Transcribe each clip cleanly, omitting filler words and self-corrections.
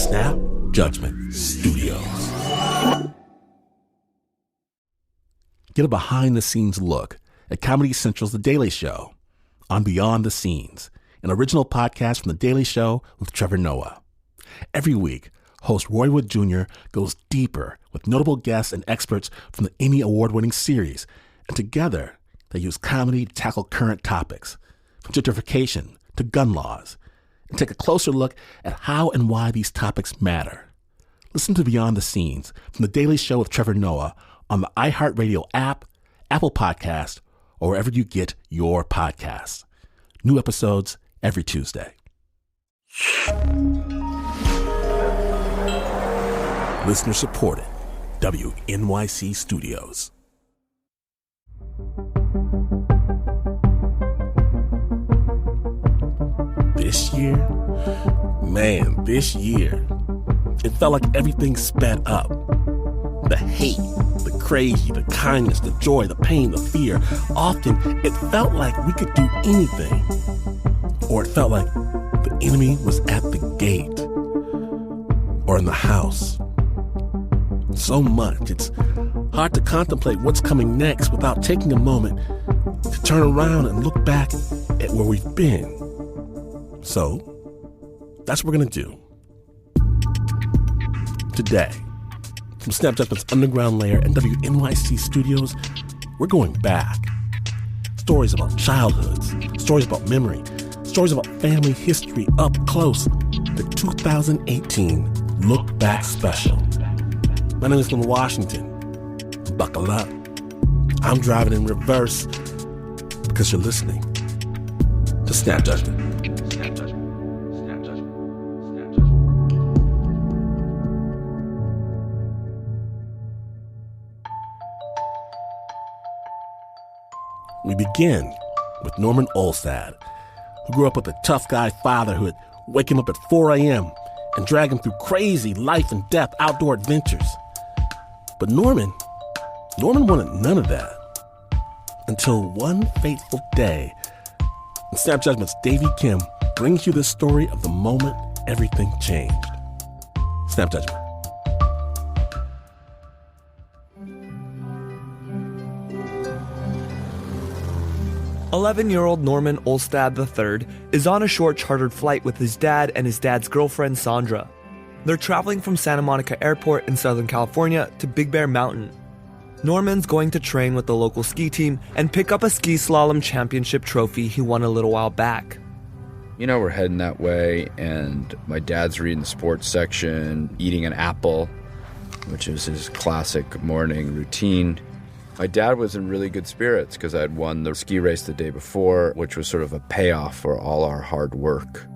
Snap Judgment Studios. Get a behind-the-scenes look at Comedy Central's The Daily Show on Beyond the Scenes, an original podcast from The Daily Show with Trevor Noah. Every week, host Roy Wood Jr. goes deeper with notable guests and experts from the Emmy Award-winning series, and together they use comedy to tackle current topics, from gentrification to gun laws, and take a closer look at how and why these topics matter. Listen to Beyond the Scenes from The Daily Show with Trevor Noah on the iHeartRadio app, Apple Podcast, or wherever you get your podcasts. New episodes every Tuesday. Listener supported, WNYC Studios. This year, it felt like everything sped up. The hate, the crazy, the kindness, the joy, the pain, the fear. Often, it felt like we could do anything. Or it felt like the enemy was at the gate or in the house. So much, it's hard to contemplate what's coming next without taking a moment to turn around and look back at where we've been. So, that's what we're going to do. Today, from Snap Judgment's Underground Lair and WNYC Studios, we're going back. Stories about childhoods, stories about memory, stories about family history up close. The 2018 Look Back Special. My name is Glenn Washington. Buckle up. I'm driving in reverse because you're listening to Snap Judgment. We begin with Norman Olstad, who grew up with a tough guy father who would wake him up at 4 a.m. and drag him through crazy life and death outdoor adventures. But Norman wanted none of that until one fateful day. And Snap Judgment's Davey Kim brings you the story of the moment everything changed. Snap Judgment. 11-year-old Norman Olstad III is on a short chartered flight with his dad and his dad's girlfriend Sandra. They're traveling from Santa Monica Airport in Southern California to Big Bear Mountain. Norman's going to train with the local ski team and pick up a ski slalom championship trophy he won a little while back. You know, we're heading that way, and my dad's reading the sports section, eating an apple, which is his classic morning routine. My dad was in really good spirits because I had won the ski race the day before, which was sort of a payoff for all our hard work.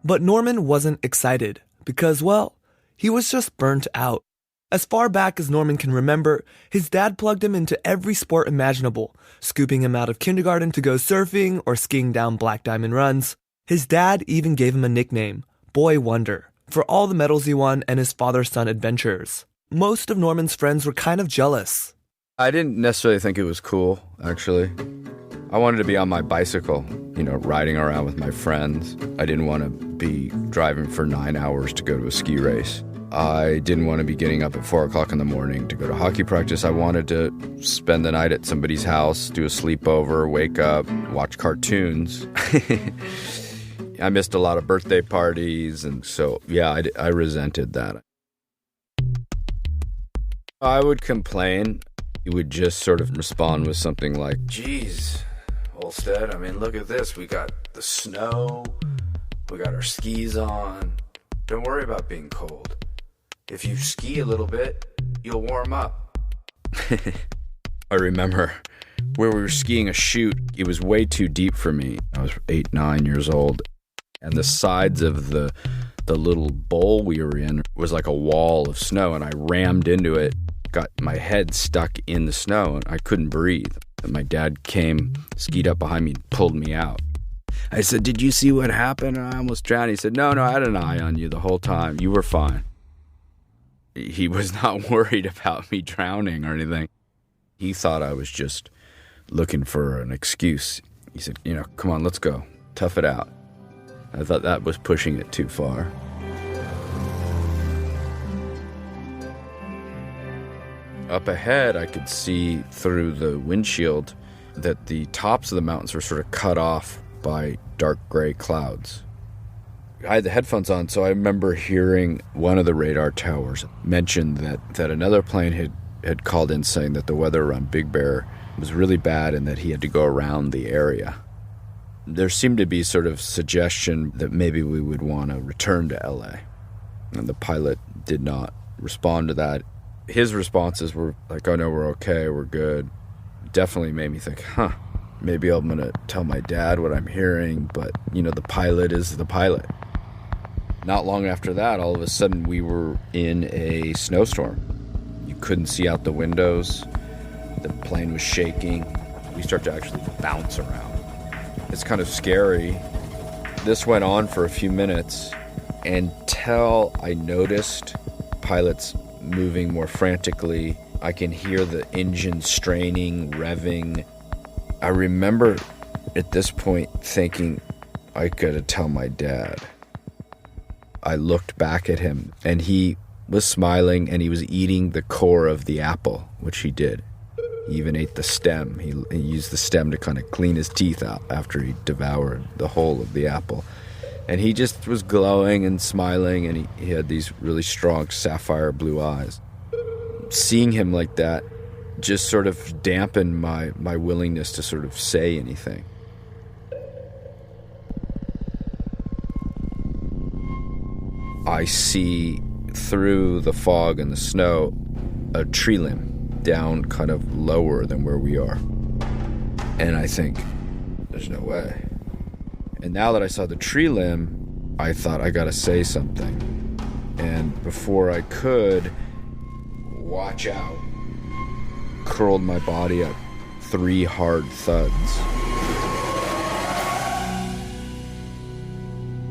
But Norman wasn't excited because, well, he was just burnt out. As far back as Norman can remember, his dad plugged him into every sport imaginable, scooping him out of kindergarten to go surfing or skiing down Black Diamond runs. His dad even gave him a nickname, Boy Wonder, for all the medals he won and his father-son adventures. Most of Norman's friends were kind of jealous. I didn't necessarily think it was cool, actually. I wanted to be on my bicycle, riding around with my friends. I didn't want to be driving for 9 hours to go to a ski race. I didn't want to be getting up at 4 o'clock in the morning to go to hockey practice. I wanted to spend the night at somebody's house, do a sleepover, wake up, watch cartoons. I missed a lot of birthday parties, and so, yeah, I resented that. I would complain. He would just sort of respond with something like, "Geez, Olstad, look at this. We got the snow. We got our skis on. Don't worry about being cold. If you ski a little bit, you'll warm up." I remember where we were skiing a chute. It was way too deep for me. I was 8, 9 years old. And the sides of the little bowl we were in was like a wall of snow, and I rammed into it, got my head stuck in the snow, and I couldn't breathe. And my dad came, skied up behind me, and pulled me out. I said, "Did you see what happened? I almost drowned." He said, No, I had an eye on you the whole time. You were fine." He was not worried about me drowning or anything. He thought I was just looking for an excuse. He said, "Come on, let's go. Tough it out." I thought that was pushing it too far. Up ahead, I could see through the windshield that the tops of the mountains were sort of cut off by dark gray clouds. I had the headphones on, so I remember hearing one of the radar towers mention that another plane had called in saying that the weather around Big Bear was really bad and that he had to go around the area. There seemed to be sort of suggestion that maybe we would want to return to LA. And the pilot did not respond to that. His responses were like, oh no, we're okay, we're good. Definitely made me think, maybe I'm going to tell my dad what I'm hearing, but, the pilot is the pilot. Not long after that, all of a sudden, we were in a snowstorm. You couldn't see out the windows. The plane was shaking. We started to actually bounce around. It's kind of scary. This went on for a few minutes until I noticed pilots moving more frantically. I can hear the engine straining, revving. I remember at this point thinking, I gotta tell my dad. I looked back at him and he was smiling and he was eating the core of the apple, which he did. He even ate the stem. He used the stem to kind of clean his teeth out after he devoured the whole of the apple. And he just was glowing and smiling, and he had these really strong sapphire blue eyes. Seeing him like that just sort of dampened my willingness to sort of say anything. I see through the fog and the snow a tree limb down kind of lower than where we are. And I think, there's no way. And now that I saw the tree limb, I thought I gotta say something. And before I could, watch out, curled my body up, 3 hard thuds.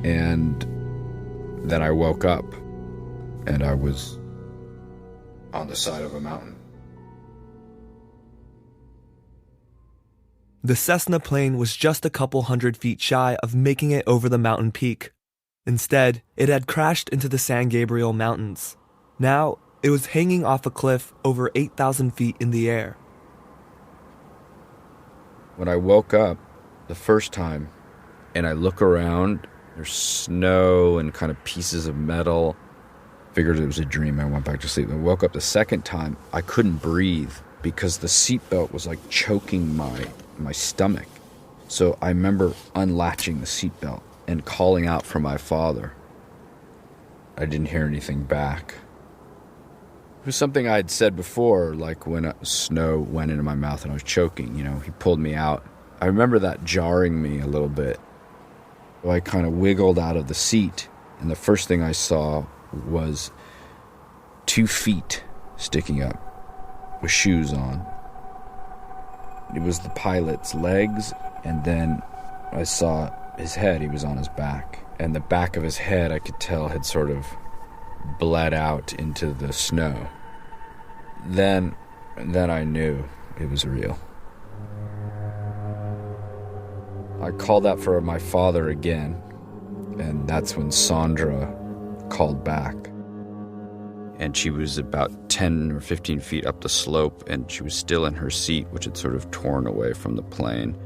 And then I woke up, and I was on the side of a mountain. The Cessna plane was just a couple 100 feet shy of making it over the mountain peak. Instead, it had crashed into the San Gabriel Mountains. Now, it was hanging off a cliff over 8,000 feet in the air. When I woke up the first time, and I look around, there's snow and kind of pieces of metal. Figured it was a dream. I went back to sleep. I woke up the second time. I couldn't breathe because the seatbelt was like choking my stomach. So I remember unlatching the seatbelt and calling out for my father. I didn't hear anything back. It was something I had said before, like when snow went into my mouth and I was choking, he pulled me out. I remember that jarring me a little bit. So I kind of wiggled out of the seat, and the first thing I saw was 2 feet sticking up with shoes on. It was the pilot's legs, and then I saw his head. He was on his back, and the back of his head I could tell had sort of bled out into the snow. Then I knew it was real. I called out for my father again, and that's when Sandra called back. And she was about 10 or 15 feet up the slope, and she was still in her seat, which had sort of torn away from the plane.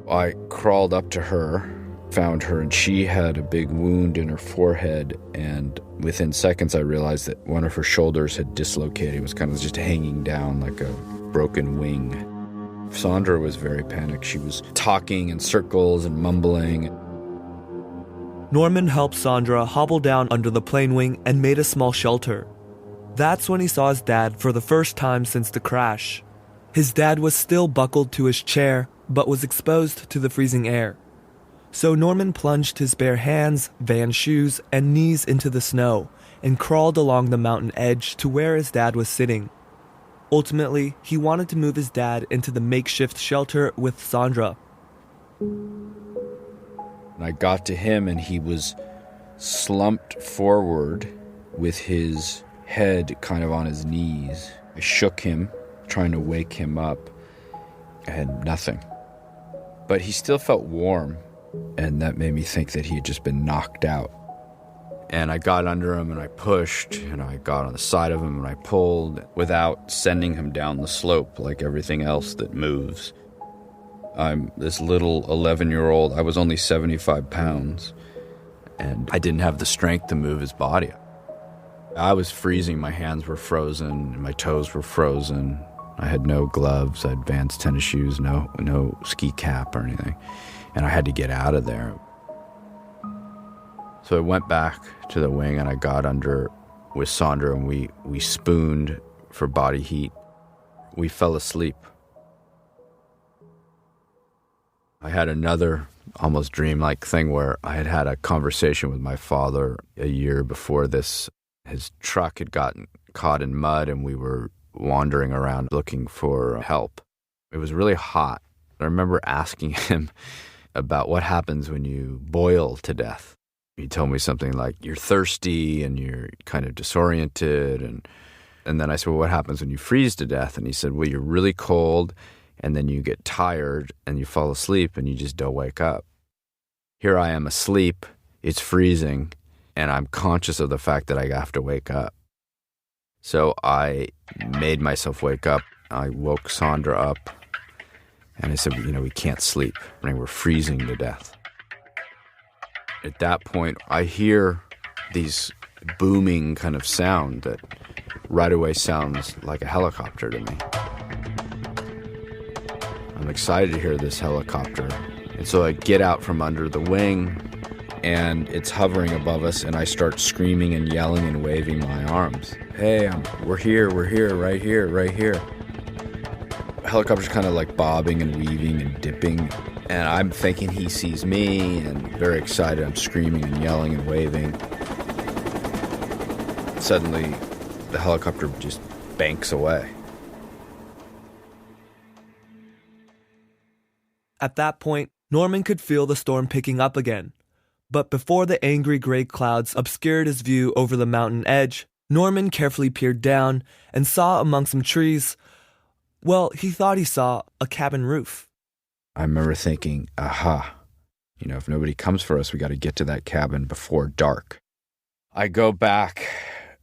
I crawled up to her, found her, and she had a big wound in her forehead, and within seconds I realized that one of her shoulders had dislocated. It was kind of just hanging down like a broken wing. Sandra was very panicked. She was talking in circles and mumbling. Norman helped Sandra hobble down under the plane wing and made a small shelter. That's when he saw his dad for the first time since the crash. His dad was still buckled to his chair, but was exposed to the freezing air. So Norman plunged his bare hands, van shoes, and knees into the snow and crawled along the mountain edge to where his dad was sitting. Ultimately, he wanted to move his dad into the makeshift shelter with Sandra. I got to him, and he was slumped forward with his head kind of on his knees. I shook him, trying to wake him up, and nothing. But he still felt warm, and that made me think that he had just been knocked out. And I got under him and I pushed, and I got on the side of him and I pulled without sending him down the slope like everything else that moves. I'm this little 11-year-old. I was only 75 pounds, and I didn't have the strength to move his body. I was freezing. My hands were frozen, and my toes were frozen. I had no gloves. I had Vans tennis shoes, no ski cap or anything. And I had to get out of there. So I went back to the wing and I got under with Sandra, and we spooned for body heat. We fell asleep. I had another almost dreamlike thing where I had a conversation with my father a year before this. His truck had gotten caught in mud and we were wandering around looking for help. It was really hot. I remember asking him about what happens when you boil to death. He told me something like, you're thirsty and you're kind of disoriented. And then I said, well, what happens when you freeze to death? And he said, well, you're really cold and then you get tired and you fall asleep and you just don't wake up. Here I am asleep, it's freezing, and I'm conscious of the fact that I have to wake up. So I made myself wake up. I woke Sandra up and I said, we can't sleep. We're freezing to death. At that point, I hear these booming kind of sound that right away sounds like a helicopter to me. I'm excited to hear this helicopter. And so I get out from under the wing and it's hovering above us, and I start screaming and yelling and waving my arms. Hey, we're here, right here, right here. The helicopter's kind of like bobbing and weaving and dipping, and I'm thinking he sees me, and very excited, I'm screaming and yelling and waving. Suddenly, the helicopter just banks away. At that point, Norman could feel the storm picking up again. But before the angry gray clouds obscured his view over the mountain edge, Norman carefully peered down and saw among some trees, well, he thought he saw a cabin roof. I remember thinking, aha, if nobody comes for us, we got to get to that cabin before dark. I go back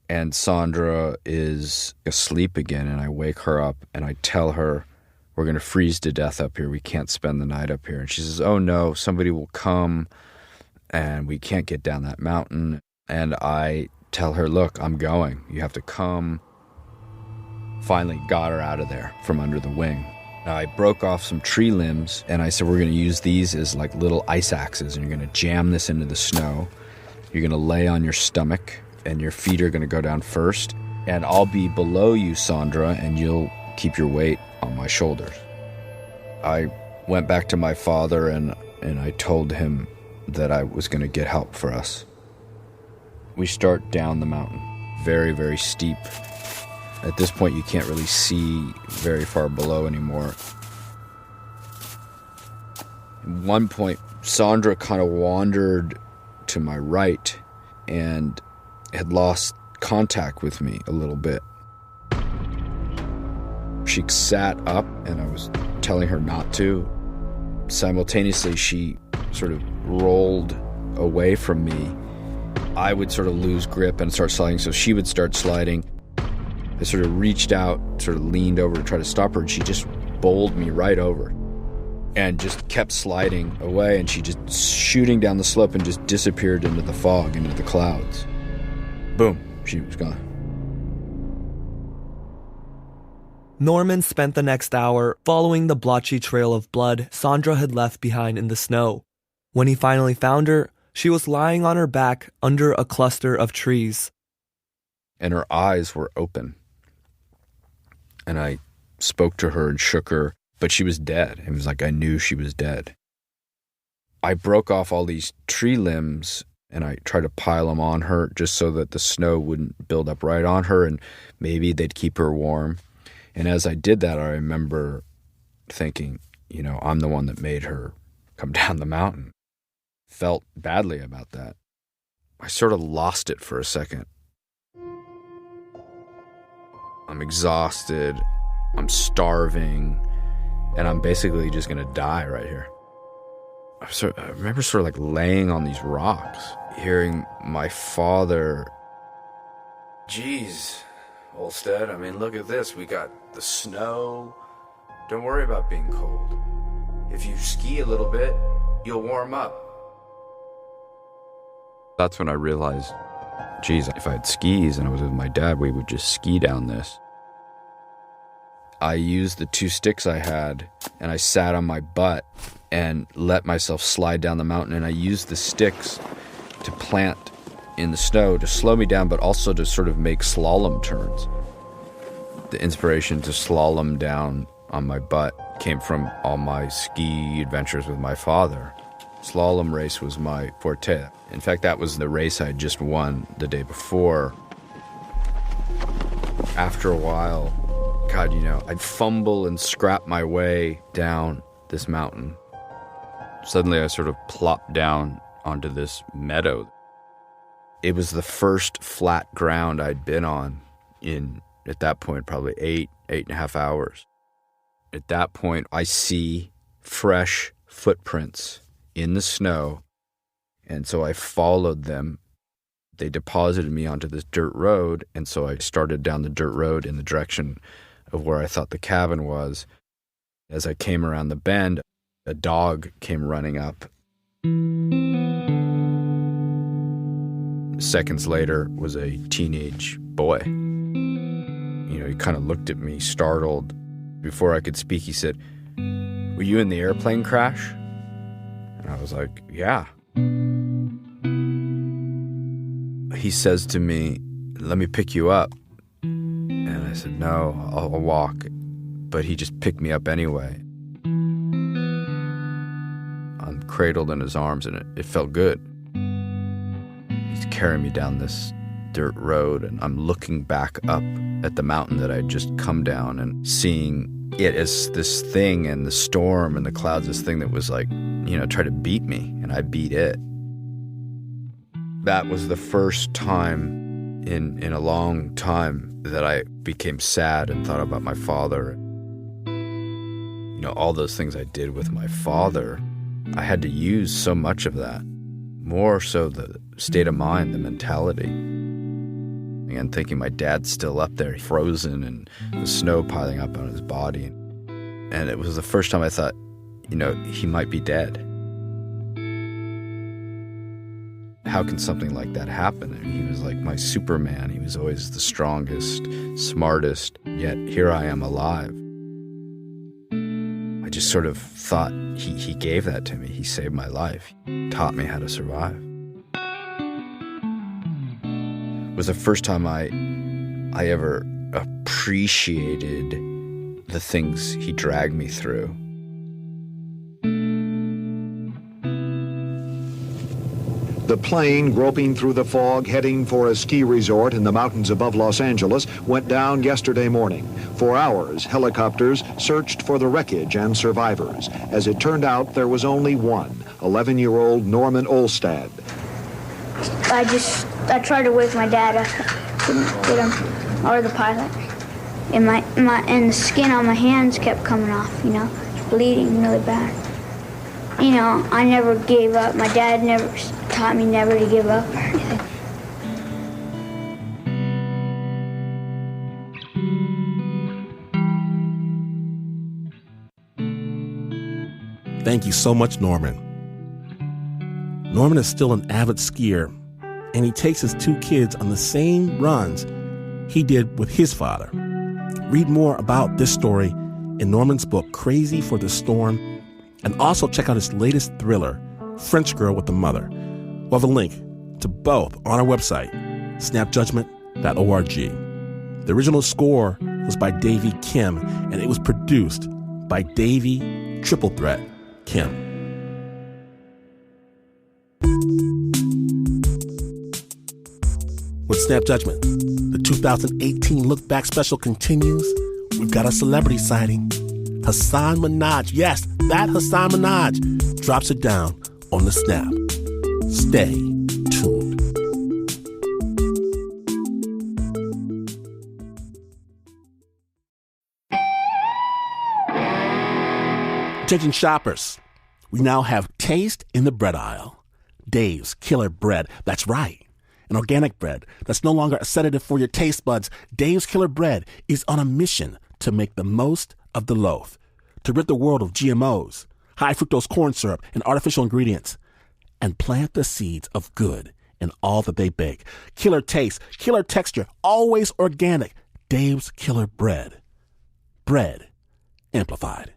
and Sandra is asleep again, and I wake her up and I tell her, we're going to freeze to death up here. We can't spend the night up here. And she says, oh no, somebody will come and we can't get down that mountain. And I tell her, look, I'm going. You have to come. Finally got her out of there from under the wing. I broke off some tree limbs and I said, we're going to use these as like little ice axes, and you're going to jam this into the snow. You're going to lay on your stomach and your feet are going to go down first. And I'll be below you, Sandra, and you'll keep your weight on my shoulders. I went back to my father and I told him that I was going to get help for us. We start down the mountain, very, very steep. At this point, you can't really see very far below anymore. At one point, Sandra kind of wandered to my right and had lost contact with me a little bit. She sat up, and I was telling her not to. Simultaneously, she sort of rolled away from me. I would sort of lose grip and start sliding, so she would start sliding. I sort of reached out, sort of leaned over to try to stop her, and she just bowled me right over and just kept sliding away, and she just shooting down the slope and just disappeared into the fog, into the clouds. Boom, she was gone. Norman spent the next hour following the blotchy trail of blood Sandra had left behind in the snow. When he finally found her, she was lying on her back under a cluster of trees. And her eyes were open. And I spoke to her and shook her, but she was dead. It was like I knew she was dead. I broke off all these tree limbs and I tried to pile them on her just so that the snow wouldn't build up right on her and maybe they'd keep her warm. And as I did that, I remember thinking, I'm the one that made her come down the mountain. Felt badly about that. I sort of lost it for a second. I'm exhausted, I'm starving, and I'm basically just going to die right here. I remember sort of like laying on these rocks, hearing my father, "Geez, Olstead, I mean, look at this. We got the snow. Don't worry about being cold. If you ski a little bit, you'll warm up." That's when I realized, geez, if I had skis and I was with my dad, we would just ski down this. I used the 2 sticks I had, and I sat on my butt and let myself slide down the mountain, and I used the sticks to plant in the snow to slow me down, but also to sort of make slalom turns. The inspiration to slalom down on my butt came from all my ski adventures with my father. Slalom race was my forte. In fact, that was the race I had just won the day before. After a while, God, I'd fumble and scrap my way down this mountain. Suddenly, I sort of plopped down onto this meadow. It was the first flat ground I'd been on in, at that point, probably 8.5 hours. At that point, I see fresh footprints in the snow, and so I followed them. They deposited me onto this dirt road, and so I started down the dirt road in the direction of where I thought the cabin was. As I came around the bend, a dog came running up. Seconds later was a teenage boy. He kind of looked at me, startled. Before I could speak, he said, "Were you in the airplane crash?" And I was like, "Yeah." He says to me, "Let me pick you up." And I said, "No, I'll walk." But he just picked me up anyway. I'm cradled in his arms, and it felt good. He's carrying me down this dirt road, and I'm looking back up at the mountain that I'd just come down and seeing it as this thing, and the storm and the clouds, this thing that was like, try to beat me, and I beat it. That was the first time in a long time that I became sad and thought about my father. All those things I did with my father, I had to use so much of that. More so the state of mind, the mentality. And thinking my dad's still up there, frozen, and the snow piling up on his body. And it was the first time I thought, he might be dead. How can something like that happen? And he was like my Superman. He was always the strongest, smartest, yet here I am alive. I just sort of thought he gave that to me. He saved my life. He taught me how to survive. It was the first time I ever appreciated the things he dragged me through. The plane, groping through the fog, heading for a ski resort in the mountains above Los Angeles, went down yesterday morning. For hours, helicopters searched for the wreckage and survivors. As it turned out, there was only one, 11-year-old Norman Olstad. I tried to wake my dad up, couldn't get him, or the pilot. And the skin on my hands kept coming off, bleeding really bad. I never gave up. My dad never taught me never to give up or anything. Thank you so much, Norman. Norman is still an avid skier, and he takes his 2 kids on the same runs he did with his father. Read more about this story in Norman's book, Crazy for the Storm, and also check out his latest thriller, French Girl with a Mother. We'll have a link to both on our website, snapjudgment.org. The original score was by Davey Kim, and it was produced by Davey Triple Threat Kim. With Snap Judgment, the 2018 Look Back special continues. We've got a celebrity sighting. Hasan Minhaj, yes, that Hasan Minhaj, drops it down on the Snap. Stay tuned. Attention shoppers, we now have taste in the bread aisle. Dave's Killer Bread. That's right. An organic bread that's no longer a sedative for your taste buds. Dave's Killer Bread is on a mission to make the most of the loaf, to rid the world of GMOs, high fructose corn syrup, and artificial ingredients, and plant the seeds of good in all that they bake. Killer taste, killer texture, always organic. Dave's Killer Bread. Bread amplified.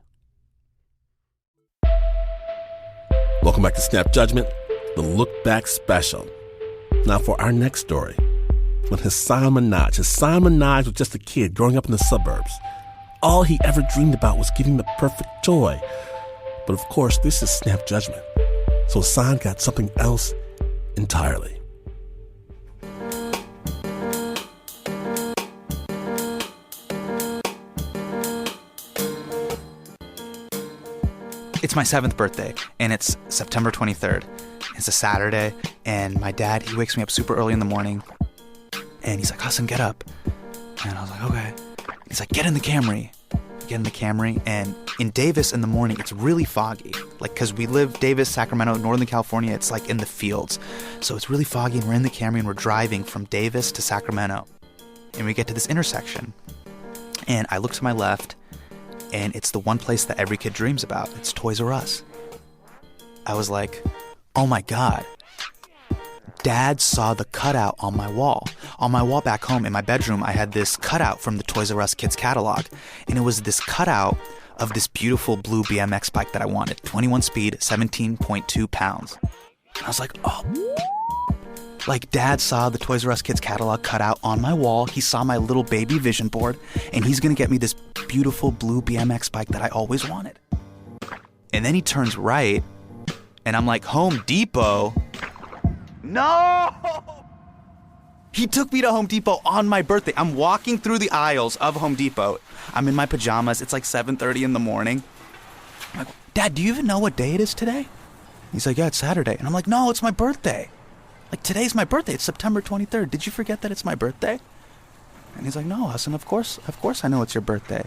Welcome back to Snap Judgment, the Look Back Special. Now for our next story, when Hasan Minhaj was just a kid growing up in the suburbs. All he ever dreamed about was getting the perfect toy. But of course, this is Snap Judgment. So Hasan got something else entirely. It's my 7th birthday, and it's September 23rd. It's a Saturday, and my dad, he wakes me up super early in the morning, and he's like, Hasan, get up. And I was like, okay. He's like, get in the Camry. Get in the Camry, and in Davis in the morning, it's really foggy. Like, because we live Davis, Sacramento, Northern California, it's like in the fields. So it's really foggy, and we're in the Camry, and we're driving from Davis to Sacramento. And we get to this intersection, and I look to my left, and it's the one place that every kid dreams about. It's Toys R Us. I was like, oh my God. Dad saw the cutout on my wall. On my wall back home in my bedroom, I had this cutout from the Toys R Us Kids catalog. And it was this cutout of this beautiful blue BMX bike that I wanted. 21 speed, 17.2 pounds. And I was like, oh. Like, Dad saw the Toys R Us Kids catalog cut out on my wall. He saw my little baby vision board, and he's going to get me this beautiful blue BMX bike that I always wanted. And then he turns right, and I'm like, Home Depot? No! He took me to Home Depot on my birthday. I'm walking through the aisles of Home Depot. I'm in my pajamas. It's like 7:30 in the morning. I'm like, Dad, do you even know what day it is today? He's like, yeah, it's Saturday. And I'm like, no, it's my birthday. Like, today's my birthday. It's September 23rd. Did you forget that it's my birthday? And he's like, no, Hasan, of course I know it's your birthday.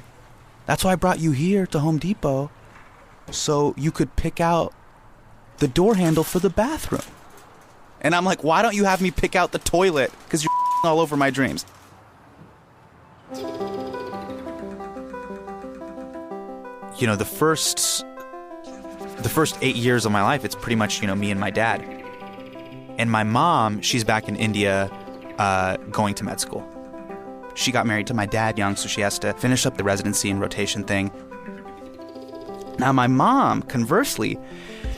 That's why I brought you here to Home Depot, so you could pick out the door handle for the bathroom. And I'm like, why don't you have me pick out the toilet? Because you're all over my dreams. You know, the first 8 years of my life, it's pretty much, me and my dad. And my mom, she's back in India going to med school. She got married to my dad young, so she has to finish up the residency and rotation thing. Now, my mom, conversely,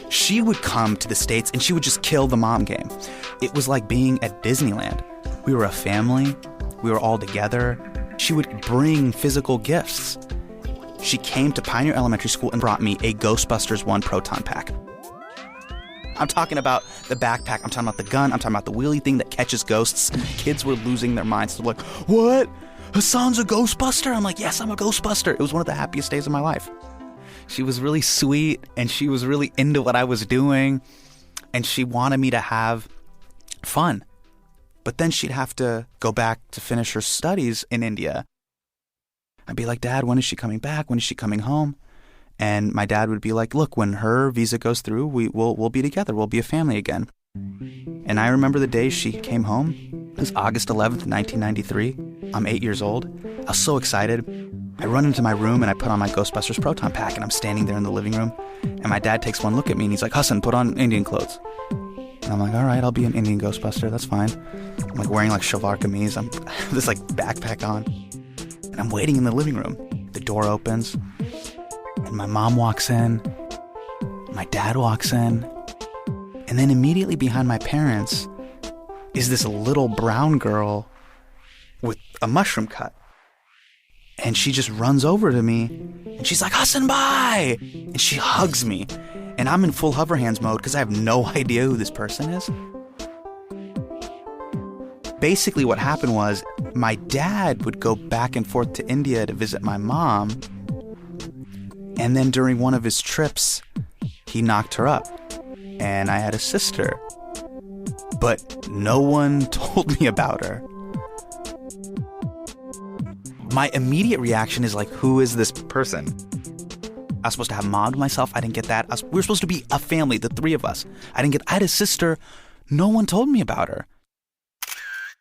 she would come to the States and she would just kill the mom game. It was like being at Disneyland. We were a family. We were all together. She would bring physical gifts. She came to Pioneer Elementary School and brought me a Ghostbusters 1 proton pack. I'm talking about the backpack. I'm talking about the gun. I'm talking about the wheelie thing that catches ghosts. Kids were losing their minds. They're like, what? Hasan's a Ghostbuster? I'm like, yes, I'm a Ghostbuster. It was one of the happiest days of my life. She was really sweet, and she was really into what I was doing, and she wanted me to have fun. But then she'd have to go back to finish her studies in India. I'd be like, Dad, when is she coming back? When is she coming home? And my dad would be like, look, when her visa goes through, we'll be together. We'll be a family again. And I remember the day she came home. It was August 11th, 1993. I'm 8 years old. I was so excited. I run into my room and I put on my Ghostbusters proton pack, and I'm standing there in the living room. And my dad takes one look at me and he's like, Hasan, put on Indian clothes. And I'm like, all right, I'll be an Indian Ghostbuster. That's fine. I'm like wearing like shalwar kameez. I'm this like backpack on. And I'm waiting in the living room. The door opens. And my mom walks in. My dad walks in. And then immediately behind my parents is this little brown girl with a mushroom cut. And she just runs over to me. And she's like, Hasan, bye! And she hugs me. And I'm in full hover hands mode because I have no idea who this person is. Basically what happened was my dad would go back and forth to India to visit my mom. And then during one of his trips, he knocked her up. And I had a sister. But no one told me about her. My immediate reaction is like, who is this person? I was supposed to have mom to myself. I didn't get that. We were supposed to be a family, the three of us. I had a sister. No one told me about her.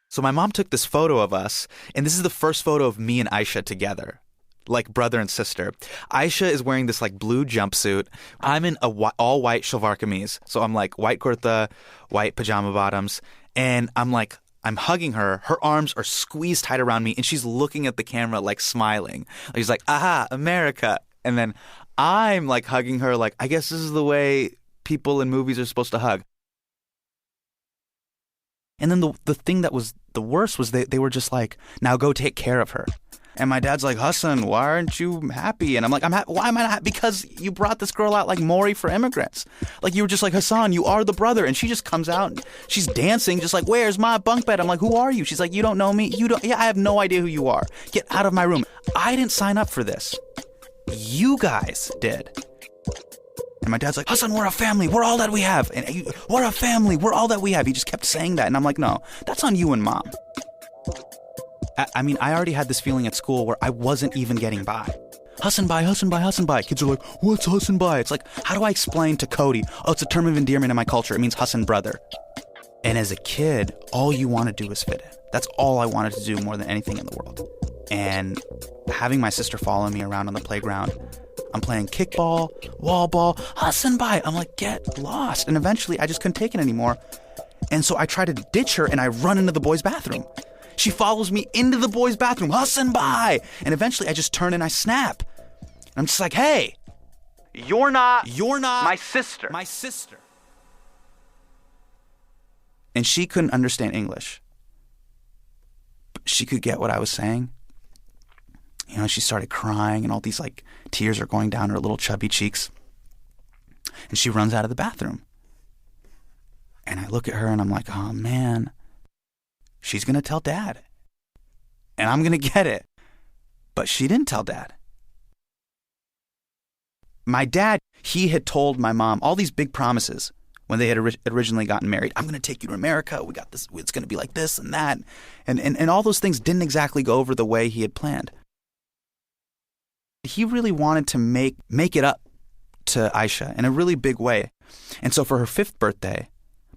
So my mom took this photo of us, and this is the first photo of me and Aisha together, like brother and sister. Aisha is wearing this like blue jumpsuit. I'm in a all white shalwar kameez. So I'm like white kurta, white pajama bottoms, and I'm hugging her. Her arms are squeezed tight around me, and she's looking at the camera like smiling. Like, she's like, aha, America. And then I'm like hugging her like, I guess this is the way people in movies are supposed to hug. And then the thing that was the worst was they were just like, now go take care of her. And my dad's like, Hassan, why aren't you happy? And I'm like, why am I not happy? Because you brought this girl out like Maury for immigrants. Like, you were just like, Hassan, you are the brother. And she just comes out and she's dancing just like, where's my bunk bed? I'm like, who are you? She's like, you don't know me? Yeah, I have no idea who you are. Get out of my room. I didn't sign up for this. You guys did. And my dad's like, Hassan, we're a family. We're all that we have. And we're a family. We're all that we have. He just kept saying that. And I'm like, no, that's on you and mom. I mean, I already had this feeling at school where I wasn't even getting by. Hassan bhai, Hassan bhai, Hassan bhai. Kids are like, what's Hassan bhai? It's like, how do I explain to Cody? Oh, it's a term of endearment in my culture. It means Hassan brother. And as a kid, all you want to do is fit in. That's all I wanted to do more than anything in the world. And having my sister follow me around on the playground, I'm playing kickball, wall ball, Hassan bhai. I'm like, get lost. And eventually I just couldn't take it anymore. And so I try to ditch her and I run into the boys' bathroom. She follows me into the boys' bathroom, Hassan bhai. And eventually I just turn and I snap. And I'm just like, hey, you're not my sister. My sister. And she couldn't understand English. But she could get what I was saying. You know, she started crying and all these like tears are going down her little chubby cheeks. And she runs out of the bathroom. And I look at her and I'm like, oh man, she's going to tell dad. And I'm going to get it. But she didn't tell dad. My dad, he had told my mom all these big promises when they had originally gotten married. I'm going to take you to America. We got this. It's going to be like this and that. And all those things didn't exactly go over the way he had planned. He really wanted to make it up to Aisha in a really big way. And so for her 5th birthday,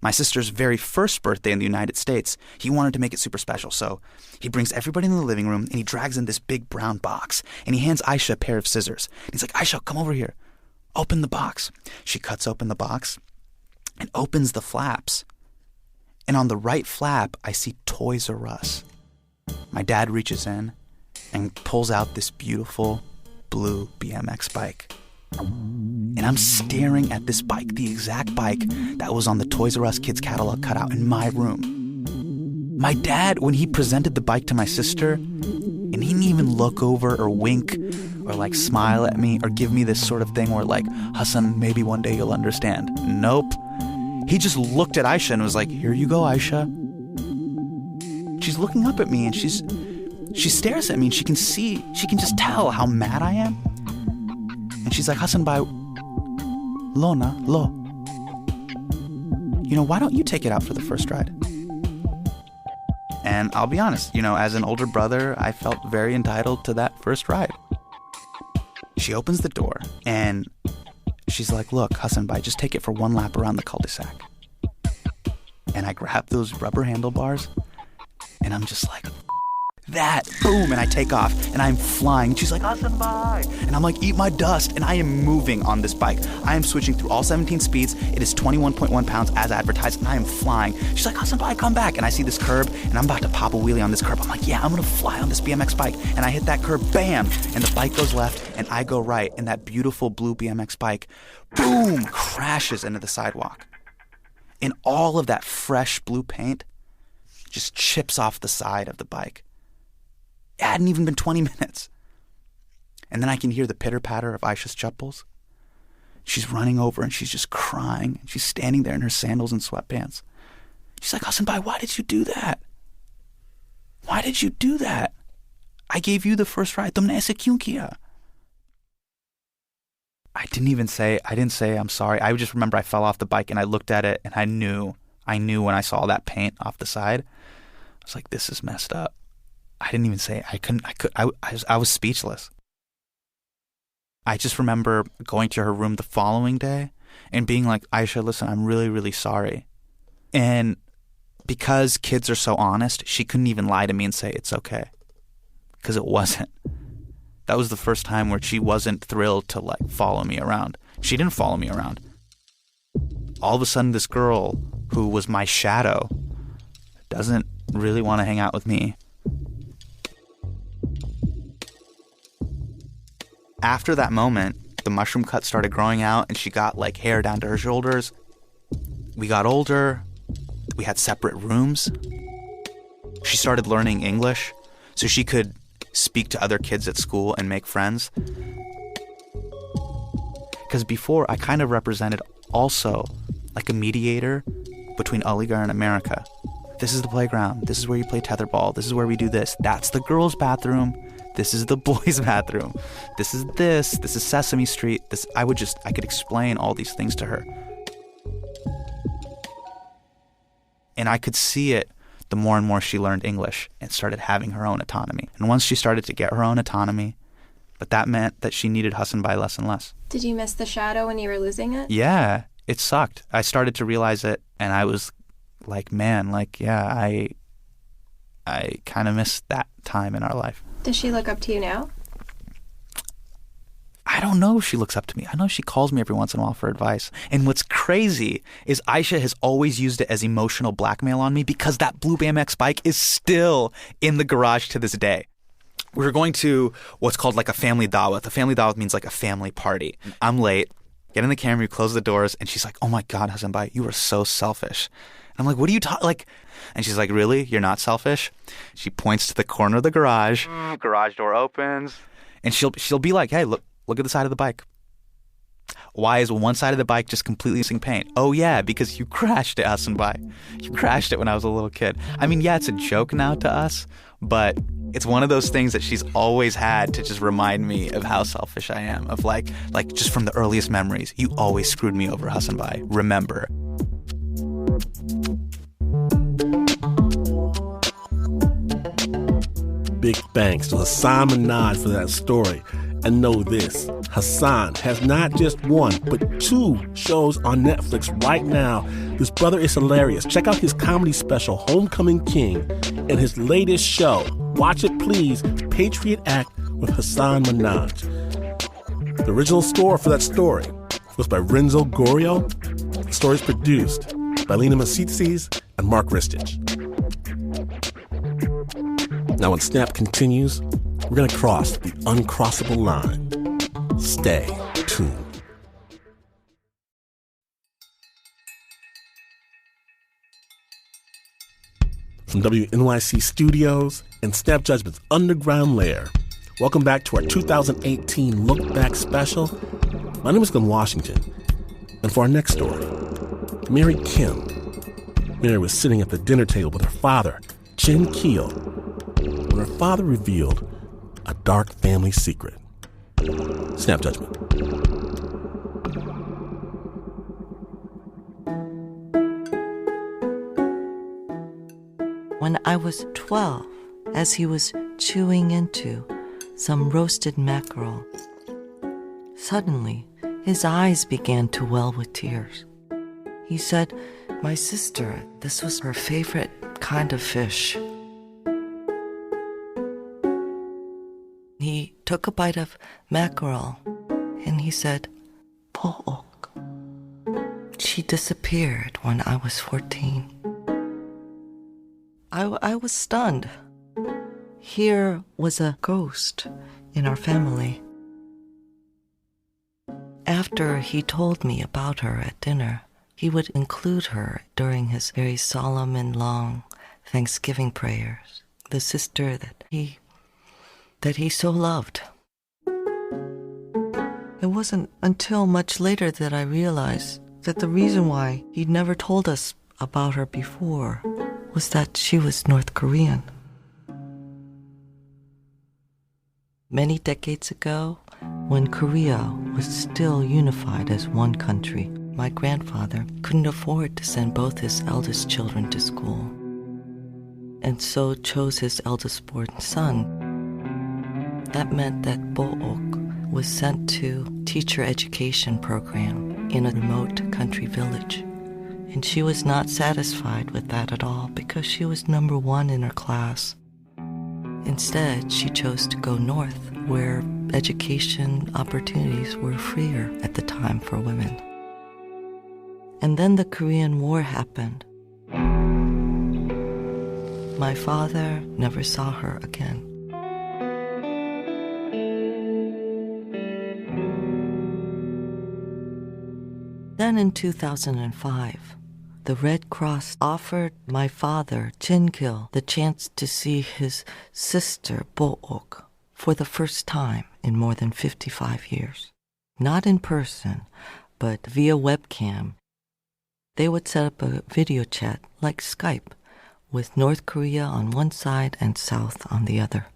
my sister's very first birthday in the United States, he wanted to make it super special. So he brings everybody in the living room and he drags in this big brown box and he hands Aisha a pair of scissors. And he's like, Aisha, come over here. Open the box. She cuts open the box and opens the flaps. And on the right flap, I see Toys R Us. My dad reaches in and pulls out this beautiful blue BMX bike. And I'm staring at this bike, the exact bike that was on the Toys R Us kids catalog cutout in my room. My dad, when he presented the bike to my sister, and he didn't even look over or wink or like smile at me or give me this sort of thing where like, Hassan, maybe one day you'll understand. Nope. He just looked at Aisha and was like, here you go, Aisha. She's looking up at me and she stares at me and she can just tell how mad I am. And she's like, Hassan bhai, Lona, lo. You know, why don't you take it out for the first ride? And I'll be honest, you know, as an older brother, I felt very entitled to that first ride. She opens the door and she's like, look, Hassan bhai, just take it for one lap around the cul-de-sac. And I grab those rubber handlebars and I'm just like, that, boom, and I take off and I'm flying and she's like, Hassan bhai, and I'm like, eat my dust, and I am moving on this bike. I am switching through all 17 speeds. It is 21.1 pounds as advertised and I am flying. She's like, Hassan bhai, come back. And I see this curb and I'm about to pop a wheelie on this curb. I'm like, yeah, I'm gonna fly on this BMX bike. And I hit that curb, bam, and the bike goes left and I go right, and that beautiful blue BMX bike, boom, crashes into the sidewalk. And all of that fresh blue paint just chips off the side of the bike. It hadn't even been 20 minutes. And then I can hear the pitter-patter of Aisha's chappals. She's running over and she's just crying. She's standing there in her sandals and sweatpants. She's like, Hassan bhai, why did you do that? Why did you do that? I gave you the first ride. Tumne aise kyun kiya? I didn't say I'm sorry. I just remember I fell off the bike and I looked at it and I knew when I saw that paint off the side. I was like, this is messed up. I didn't even say it. I was speechless. I just remember going to her room the following day and being like, Aisha, listen, I'm really, really sorry. And because kids are so honest, she couldn't even lie to me and say it's okay. Because it wasn't. That was the first time where she wasn't thrilled to like follow me around. She didn't follow me around. All of a sudden, this girl who was my shadow doesn't really want to hang out with me. After that moment, the mushroom cut started growing out and she got like hair down to her shoulders. We got older. We had separate rooms. She started learning English so she could speak to other kids at school and make friends. Because before, I kind of represented also like a mediator between Aligarh and America. This is the playground. This is where you play tetherball. This is where we do this. That's the girls' bathroom. This is the boys' bathroom. This is this. This is Sesame Street. I could explain all these things to her. And I could see it the more and more she learned English and started having her own autonomy. And once she started to get her own autonomy, but that meant that she needed Hassan Bai less and less. Did you miss the shadow when you were losing it? Yeah, it sucked. I started to realize it, and I was like, man, like, yeah, I kind of missed that time in our life. Does she look up to you now? I don't know if she looks up to me. I know she calls me every once in a while for advice. And what's crazy is Aisha has always used it as emotional blackmail on me because that blue BMX bike is still in the garage to this day. We were going to what's called like a family dawah. A family dawah means like a family party. I'm late. Get in the camera, you close the doors, and she's like, oh my God, Hassan Bai, you are so selfish. And I'm like, what are you talking like? And she's like, really? You're not selfish? She points to the corner of the garage. Garage door opens. And she'll be like, hey, look at the side of the bike. Why is one side of the bike just completely missing paint? Oh yeah, because you crashed it, Hassan Bai. You crashed it when I was a little kid. I mean, yeah, it's a joke now to us, but it's one of those things that she's always had to just remind me of how selfish I am. Of like just from the earliest memories, you always screwed me over, Hassan Bai. Remember. Big thanks to Hasan Minhaj for that story. And know this, Hassan has not just one, but 2 shows on Netflix right now. This brother is hilarious. Check out his comedy special, Homecoming King, and his latest show, watch it please, Patriot Act with Hasan Minhaj. The original score for that story was by Renzo Gorio. The story is produced by Lena Masitsis and Mark Ristich. Now when Snap continues, we're going to cross the uncrossable line. Stay tuned. From WNYC Studios and Snap Judgment's underground lair, welcome back to our 2018 Look Back special. My name is Glenn Washington, and for our next story, Mary Kim. Mary was sitting at the dinner table with her father, Chin Keel, when her father revealed a dark family secret. Snap Judgment. When I was 12, as he was chewing into some roasted mackerel, suddenly his eyes began to well with tears. He said, "My sister, this was her favorite kind of fish." He took a bite of mackerel and he said, "Po'ok." She disappeared when I was 14. I was stunned. Here was a ghost in our family. After he told me about her at dinner, he would include her during his very solemn and long Thanksgiving prayers, the sister that he so loved. It wasn't until much later that I realized that the reason why he'd never told us about her before was that she was North Korean. Many decades ago, when Korea was still unified as one country, my grandfather couldn't afford to send both his eldest children to school, and so chose his eldest born son. That meant that Po'ok was sent to teacher education program in a remote country village. And she was not satisfied with that at all because she was number one in her class. Instead, she chose to go north, where education opportunities were freer at the time for women. And then the Korean War happened. My father never saw her again. Then in 2005, the Red Cross offered my father, Jin-gil, the chance to see his sister, Bo-ok, for the first time in more than 55 years. Not in person, but via webcam. They would set up a video chat like Skype, with North Korea on one side and South on the other.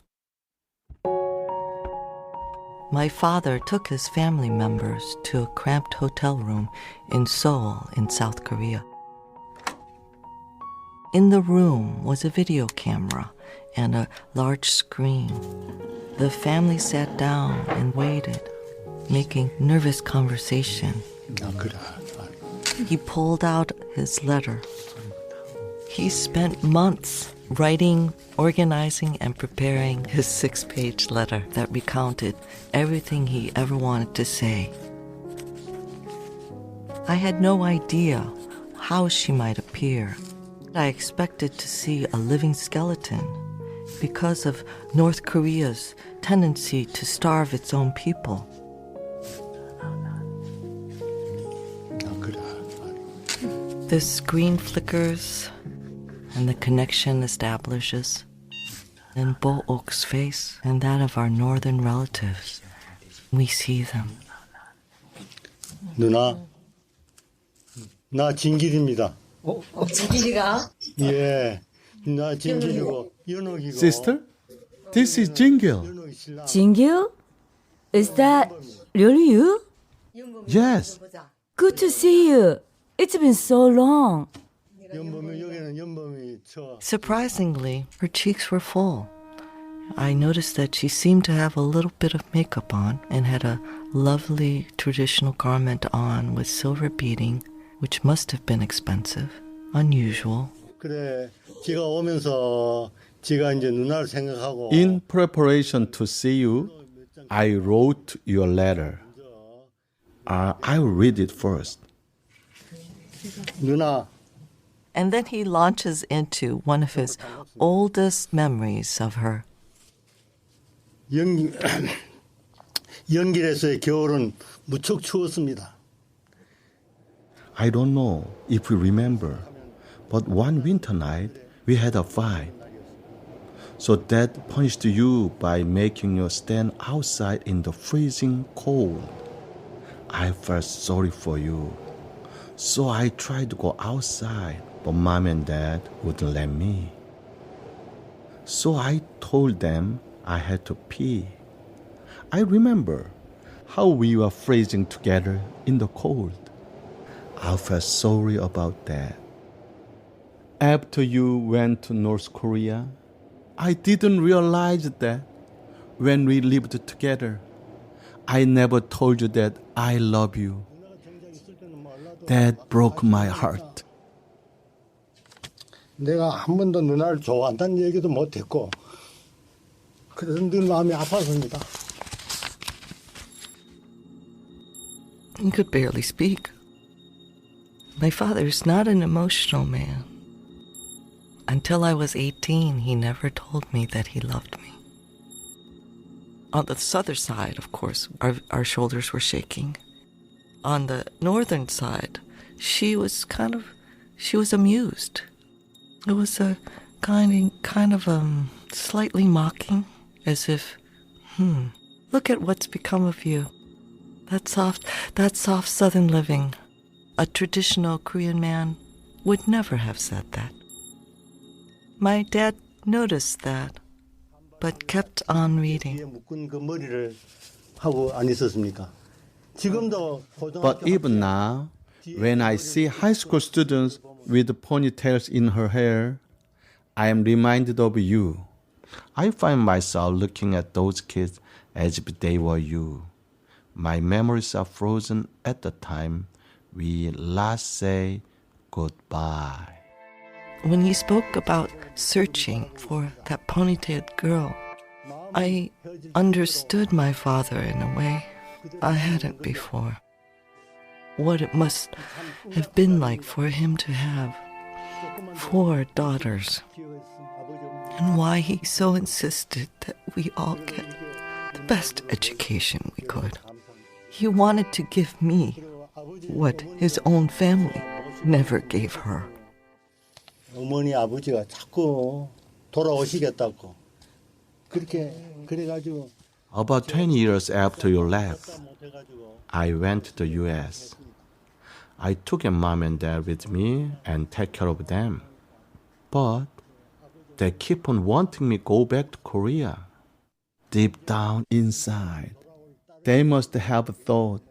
My father took his family members to a cramped hotel room in Seoul in South Korea. In the room was a video camera and a large screen. The family sat down and waited, making nervous conversation. He pulled out his letter. He spent months writing, organizing, and preparing his 6-page letter that recounted everything he ever wanted to say. I had no idea how she might appear. I expected to see a living skeleton because of North Korea's tendency to starve its own people. The screen flickers and the connection establishes. In Bo-ok's face and that of our northern relatives, we see them. 누나, 나 진길입니다. 진길이가? 예, 나 진길이고 연옥이고. Sister, this is Jin-gil. Jin-gil? Is that really you? Yes. Good to see you. It's been so long. Surprisingly, her cheeks were full. I noticed that she seemed to have a little bit of makeup on and had a lovely traditional garment on with silver beading, which must have been expensive, unusual. 그래, 제가 오면서 제가 이제 누나를 생각하고. In preparation to see you, I wrote your letter. I'll read it first. 누나. And then he launches into one of his oldest memories of her. 연길에서의 겨울은 무척 추웠습니다. I don't know if you remember, but one winter night we had a fight. So Dad punished you by making you stand outside in the freezing cold. I felt sorry for you. So I tried to go outside, but Mom and Dad wouldn't let me. So I told them I had to pee. I remember how we were freezing together in the cold. I felt sorry about that. After you went to North Korea, I didn't realize that when we lived together, I never told you that I love you. That broke my heart. 내가 한 번도 누나를 좋아한다는 얘기도 못했고 그래서 늘 마음이 아팠습니다. He could barely speak. My father is not an emotional man. Until I was 18, he never told me that he loved me. On the southern side, of course, our shoulders were shaking. On the northern side, she was amused. It was a kind of slightly mocking, as if, look at what's become of you. That soft southern living. A traditional Korean man would never have said that. My dad noticed that, but kept on reading. 묶은 그 머리를 하고 안 있었습니까? 지금도 But even now, when I see high school students with ponytails in her hair, I am reminded of you. I find myself looking at those kids as if they were you. my memories are frozen at the time we last say goodbye. When you spoke about searching for that ponytailed girl, I understood my father in a way I hadn't before. What it must have been like for him to have 4 daughters, and why he so insisted that we all get the best education we could. He wanted to give me what his own family never gave her. 어머니 아버지가 자꾸 돌아오시겠다고 그래가지고 About 20 years after you left, I went to the US. I took your mom and dad with me and take care of them. But they keep on wanting me to go back to Korea. Deep down inside, they must have thought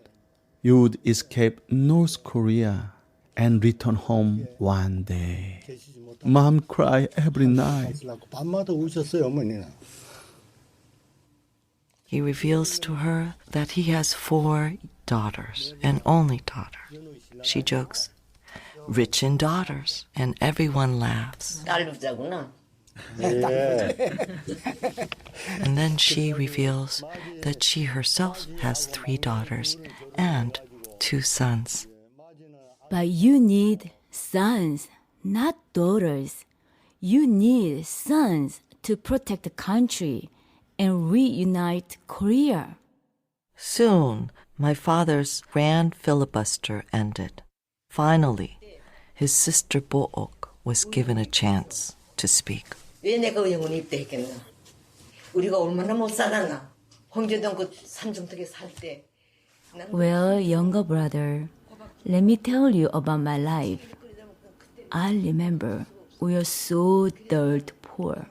you would escape North Korea and return home one day. Mom cried every night. 밤마다 우셨어요, 어머니는. He reveals to her that he has 4 daughters, an only daughter. She jokes, rich in daughters, and everyone laughs. And then she reveals that she herself has 3 daughters and 2 sons. But you need sons, not daughters. You need sons to protect the country and reunite Korea. Soon, my father's grand filibuster ended. Finally, his sister Book was given a chance to speak. 왜 내가 의원에 입대했겠나? 우리가 얼마나 못 살았나? 홍제동 그 산중턱에 살 때. Well, younger brother, let me tell you about my life. I remember we were so dirt poor.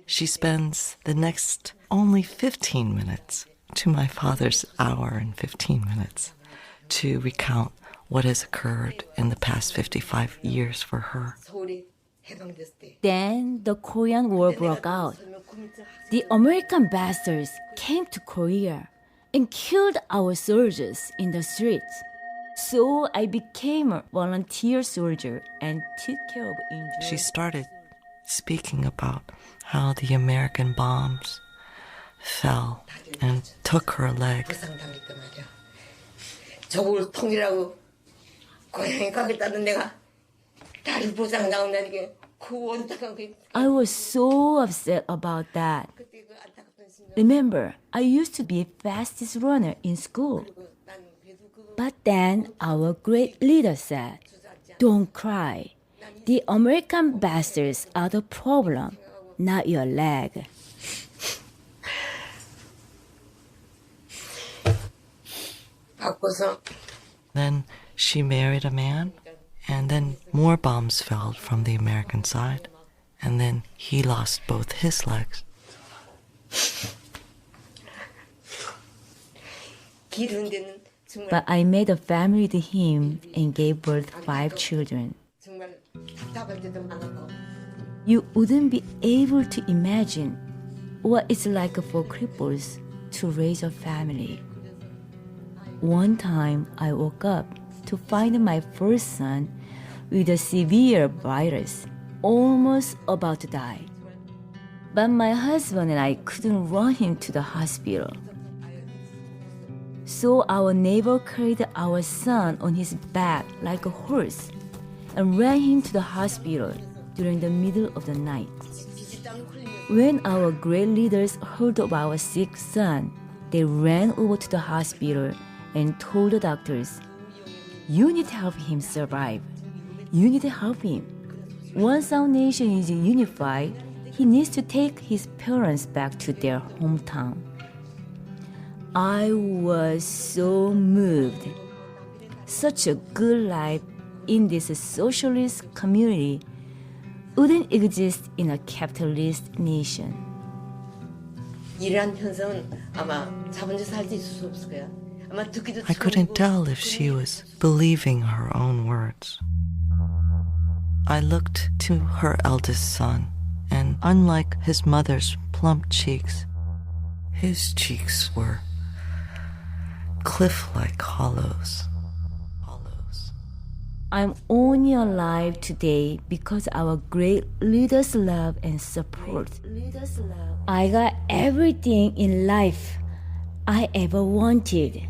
She spends the next only 15 minutes to my father's hour and 15 minutes to recount what has occurred in the past 55 years for her. Then the Korean War broke out. The American bastards came to Korea and killed our soldiers in the streets. So I became a volunteer soldier and took care of injured. She started speaking about how the American bombs fell and took her leg. 저걸 통일하고 고향에 가겠다는 내가 다리 부상 나온다니까 그 원탁한 그. I was so upset about that. Remember, I used to be fastest runner in school. But then our great leader said, "Don't cry. The American bastards are the problem, not your leg." Then she married a man, and then more bombs fell from the American side, and then he lost both his legs. But I made a family with him and gave birth 5 children. You wouldn't be able to imagine what it's like for cripples to raise a family. One time I woke up to find my first son with a severe virus, almost about to die. But my husband and I couldn't run him to the hospital. So our neighbor carried our son on his back like a horse and ran him to the hospital during the middle of the night. When our great leaders heard of our sick son, they ran over to the hospital and told the doctors, "You need to help him survive. You need to help him. Once our nation is unified, he needs to take his parents back to their hometown." I was so moved. Such a good life in this socialist community wouldn't exist in a capitalist nation. 이러한 현상은 아마 자본주의 살때 있을 수 없을 거야. 아마 듣기도 I couldn't tell if she was believing her own words. I looked to her eldest son, and unlike his mother's plump cheeks, his cheeks were cliff-like hollows. I'm only alive today because our great leaders' love and support. I got everything in life I ever wanted.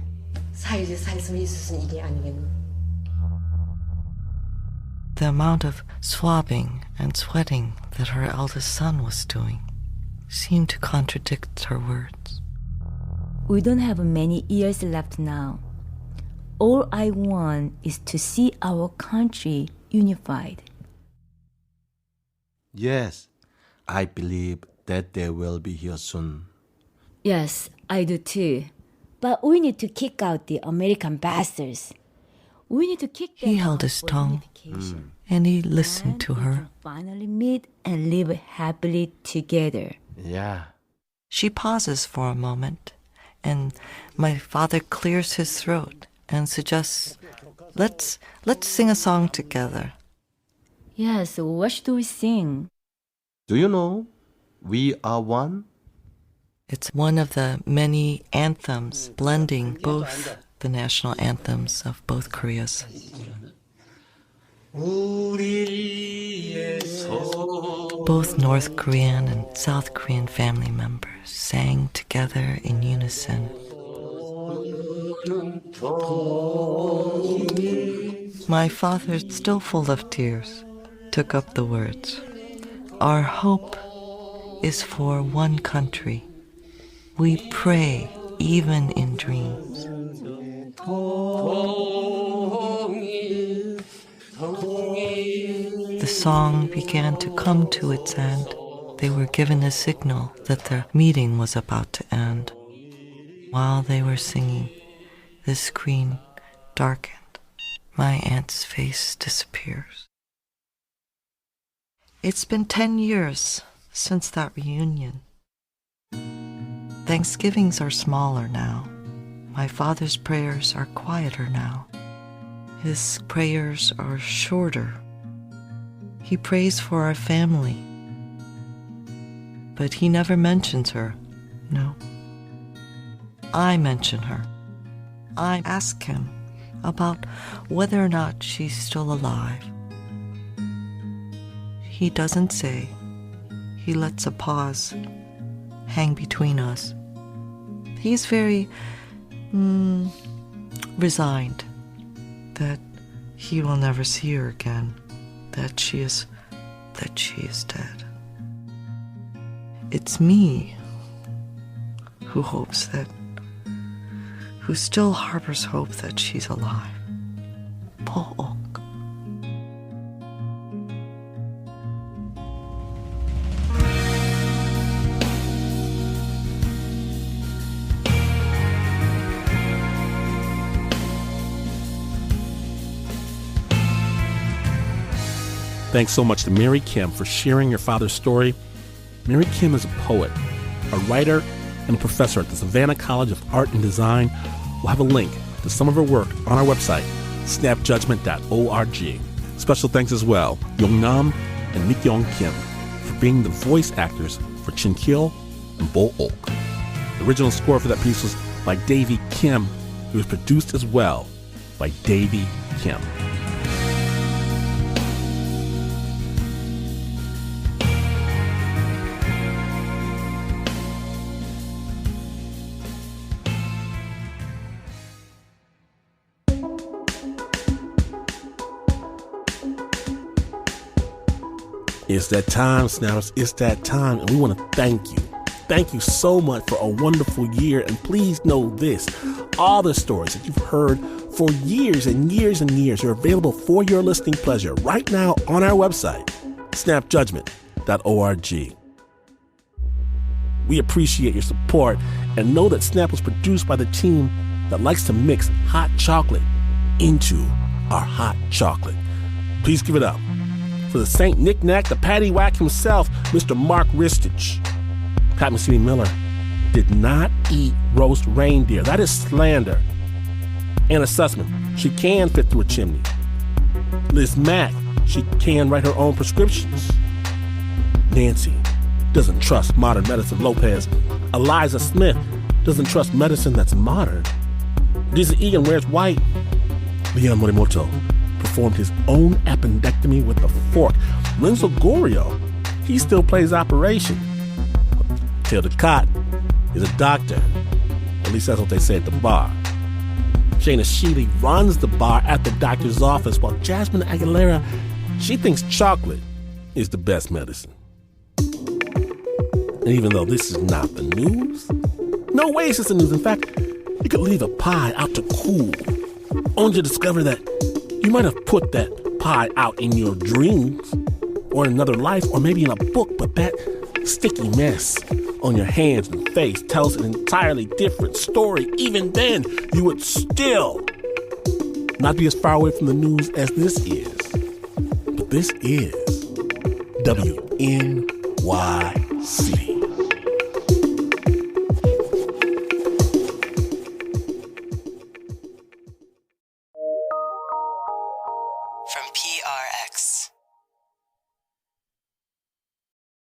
The amount of swabbing and sweating that her eldest son was doing seemed to contradict her words. We don't have many years left now. All I want is to see our country unified. Yes, I believe that they will be here soon. Yes, I do too. But we need to kick out the American bastards. We need to kick them He out held his for tongue, unification. and he listened to Then we her. can finally meet and live happily together. Yeah. She pauses for a moment, and my father clears his throat and suggests, let's sing a song together. Yes, what should we sing? Do you know, We Are One? It's one of the many anthems blending both the national anthems of both Koreas. Both North Korean and South Korean family members sang together in unison. My father, still full of tears, took up the words. Our hope is for one country. We pray even in dreams. The song began to come to its end. They were given a signal that the meeting was about to end. While they were singing, the screen darkened. My aunt's face disappears. It's been 10 years since that reunion. Thanksgivings are smaller now. My father's prayers are quieter now. His prayers are shorter. He prays for our family, but he never mentions her. No. I mention her. I ask him about whether or not she's still alive. He doesn't say. He lets a pause hang between us. He's very resigned that he will never see her again, that she is dead. It's me who still harbors hope that she's alive. Po'ok. Thanks so much to Mary Kim for sharing your father's story. Mary Kim is a poet, a writer, and a professor at the Savannah College of Art and Design. We'll have a link to some of her work on our website, snapjudgment.org. Special thanks as well, Yongnam and Mikyoung Kim, for being the voice actors for Chin Kil and Bo'ok. The original score for that piece was by Davey Kim. It was produced as well by Davey Kim. It's that time, Snappers. It's that time, and we want to thank you. Thank you so much for a wonderful year, and please know this. All the stories that you've heard for years and years and years are available for your listening pleasure right now on our website, snapjudgment.org. We appreciate your support and know that Snap was produced by the team that likes to mix hot chocolate into our hot chocolate. Please give it up for the Saint Knick-Knack, the Patty Whack himself, Mr. Mark Ristich. Pat Mesiti-Miller did not eat roast reindeer. That is slander. Anna Sussman, she can fit through a chimney. Liz Mack, she can write her own prescriptions. Nancy doesn't trust modern medicine. Lopez. Eliza Smith doesn't trust medicine that's modern. Producer Ian wears white. Leon Morimoto performed his own appendectomy with a fork. Renzo Gorio, he still plays Operation. Taylor Ducott is a doctor. At least that's what they say at the bar. Shayna Sheely runs the bar at the doctor's office, while Jasmine Aguilera, she thinks chocolate is the best medicine. And even though this is not the news, no way is this the news. In fact, you could leave a pie out to cool, only to discover that you might have put that pie out in your dreams, or in another life, or maybe in a book, but that sticky mess on your hands and face tells an entirely different story. Even then, you would still not be as far away from the news as this is. But this is WNYC. From PRX.